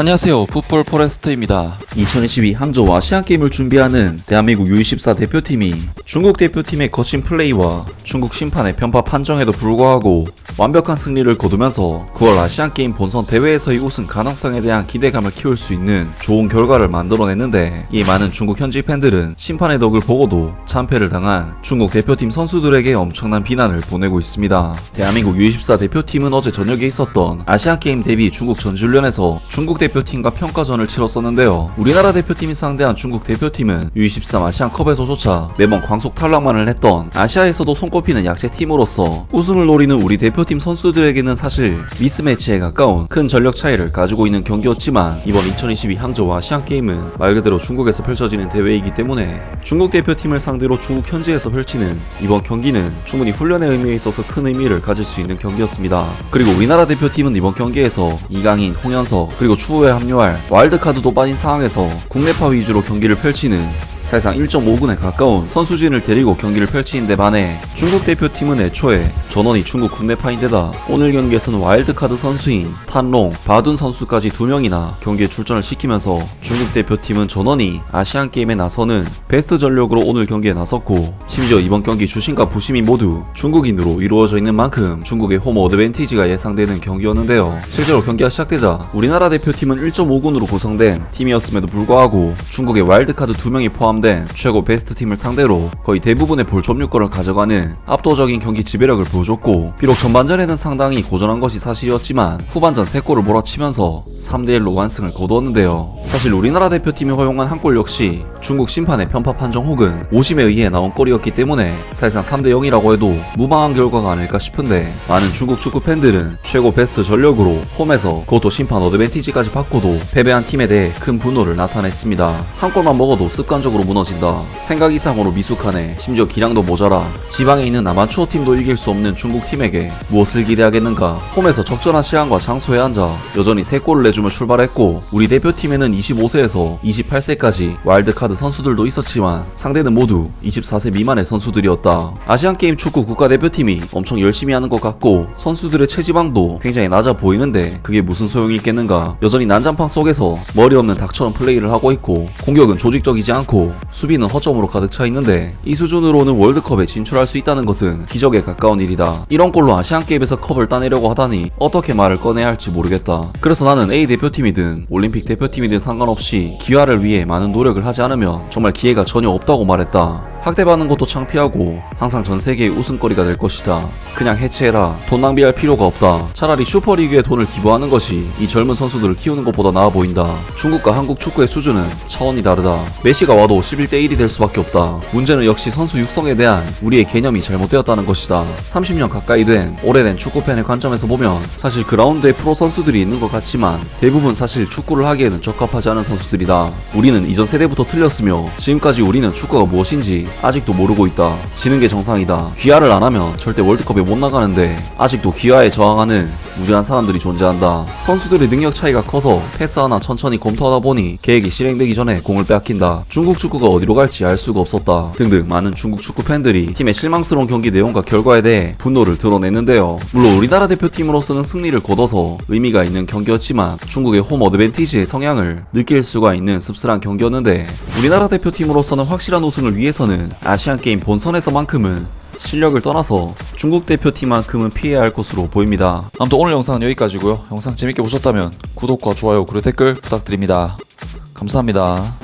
안녕하세요, 풋볼 포레스트입니다. 2022 항저우 아시안게임을 준비하는 대한민국 U24 대표팀이 중국 대표팀의 거친 플레이와 중국 심판의 편파 판정에도 불구하고 완벽한 승리를 거두면서 9월 아시안게임 본선 대회에서의 우승 가능성에 대한 기대감을 키울 수 있는 좋은 결과를 만들어냈는데, 이 많은 중국 현지 팬들은 심판의 덕을 보고도 참패를 당한 중국 대표팀 선수들에게 엄청난 비난을 보내고 있습니다. 대한민국 U24 대표팀은 어제 저녁에 있었던 아시안게임 대비 중국 전지훈련에서 중국 대표팀과 평가전을 치렀었는데요. 우리나라 대표팀이 상대한 중국 대표팀은 U23 아시안컵에서조차 매번 광속 탈락만을 했던 아시아에서도 손꼽히는 약체팀으로서 우승을 노리는 우리 대표팀 선수들에게는 사실 미스매치에 가까운 큰 전력 차이를 가지고 있는 경기였지만, 이번 2022 항저우 아시안게임은 말 그대로 중국에서 펼쳐지는 대회이기 때문에 중국 대표팀을 상대로 중국 현지에서 펼치는 이번 경기는 충분히 훈련의 의미에 있어서 큰 의미를 가질 수 있는 경기였습니다. 그리고 우리나라 대표팀은 이번 경기에서 이강인, 홍현석, 그리고 추후에 합류할 와일드카드도 빠진 상황에서 국내파 위주로 경기를 펼치는 사실상 1.5군에 가까운 선수진을 데리고 경기를 펼치는 데 반해 중국 대표팀은 애초에 전원이 중국 국내파인데다 오늘 경기에서는 와일드카드 선수인 탄롱, 바둔 선수까지 2명이나 경기에 출전을 시키면서 중국 대표팀은 전원이 아시안게임에 나서는 베스트 전력으로 오늘 경기에 나섰고, 심지어 이번 경기 주심과 부심이 모두 중국인으로 이루어져 있는 만큼 중국의 홈 어드밴티지가 예상되는 경기였는데요. 실제로 경기가 시작되자 우리나라 대표팀은 1.5군으로 구성된 팀이었음에도 불구하고 중국의 와일드카드 2명이 포함 최고 베스트 팀을 상대로 거의 대부분의 볼 점유권을 가져가는 압도적인 경기 지배력을 보여줬고, 비록 전반전에는 상당히 고전한 것이 사실이었지만 후반전 3골을 몰아치면서 3대1로 완승을 거두었는데요. 사실 우리나라 대표팀이 허용한 한 골 역시 중국 심판의 편파 판정 혹은 오심에 의해 나온 골이었기 때문에 사실상 3대0이라고 해도 무방한 결과가 아닐까 싶은데, 많은 중국 축구 팬들은 최고 베스트 전력으로 홈에서 그것도 심판 어드밴티지까지 받고도 패배한 팀에 대해 큰 분노를 나타냈습니다. 한 골만 먹어도 습관적으로 무너진다, 생각 이상으로 미숙하네, 심지어 기량도 모자라, 지방에 있는 아마추어 팀도 이길 수 없는 중국 팀에게 무엇을 기대하겠는가, 홈에서 적절한 시간과 장소에 앉아 여전히 3골을 내주며 출발했고, 우리 대표팀에는 25세에서 28세까지 와일드카드 선수들도 있었지만 상대는 모두 24세 미만의 선수들이었다. 아시안게임 축구 국가대표팀이 엄청 열심히 하는 것 같고 선수들의 체지방도 굉장히 낮아 보이는데 그게 무슨 소용이 있겠는가. 여전히 난장판 속에서 머리 없는 닭처럼 플레이를 하고 있고 공격은 조직적이지 않고 수비는 허점으로 가득 차 있는데, 이 수준으로는 월드컵에 진출할 수 있다는 것은 기적에 가까운 일이다. 이런 꼴로 아시안게임에서 컵을 따내려고 하다니 어떻게 말을 꺼내야 할지 모르겠다. 그래서 나는 A 대표팀이든 올림픽 대표팀이든 상관없이 기화를 위해 많은 노력을 하지 않으면 정말 기회가 전혀 없다고 말했다. 학대받는 것도 창피하고 항상 전세계의 웃음거리가 될 것이다. 그냥 해체해라. 돈 낭비할 필요가 없다. 차라리 슈퍼리그에 돈을 기부하는 것이 이 젊은 선수들을 키우는 것보다 나아 보인다. 중국과 한국 축구의 수준은 차원이 다르다. 메시가 와도 11대1이 될 수밖에 없다. 문제는 역시 선수 육성에 대한 우리의 개념이 잘못되었다는 것이다. 30년 가까이 된 오래된 축구팬의 관점에서 보면 사실 그라운드에 프로 선수들이 있는 것 같지만 대부분 사실 축구를 하기에는 적합하지 않은 선수들이다. 우리는 이전 세대부터 틀렸으며 지금까지 우리는 축구가 무엇인지 아직도 모르고 있다. 지는 게 정상이다. 귀화를 안 하면 절대 월드컵에 못 나가는데 아직도 귀화에 저항하는 무지한 사람들이 존재한다. 선수들의 능력 차이가 커서 패스 하나 천천히 검토하다 보니 계획이 실행되기 전에 공을 빼앗긴다. 중국 축구가 어디로 갈지 알 수가 없었다. 등등 많은 중국 축구 팬들이 팀의 실망스러운 경기 내용과 결과에 대해 분노를 드러냈는데요. 물론 우리나라 대표팀으로서는 승리를 거둬서 의미가 있는 경기였지만 중국의 홈 어드밴티지의 성향을 느낄 수가 있는 씁쓸한 경기였는데, 우리나라 대표팀으로서는 확실한 우승을 위해서는 아시안게임 본선에서만큼은 실력을 떠나서 중국 대표팀만큼은 피해야 할 것으로 보입니다. 아무튼 오늘 영상은 여기까지고요. 영상 재밌게 보셨다면 구독과 좋아요 그리고 댓글 부탁드립니다. 감사합니다.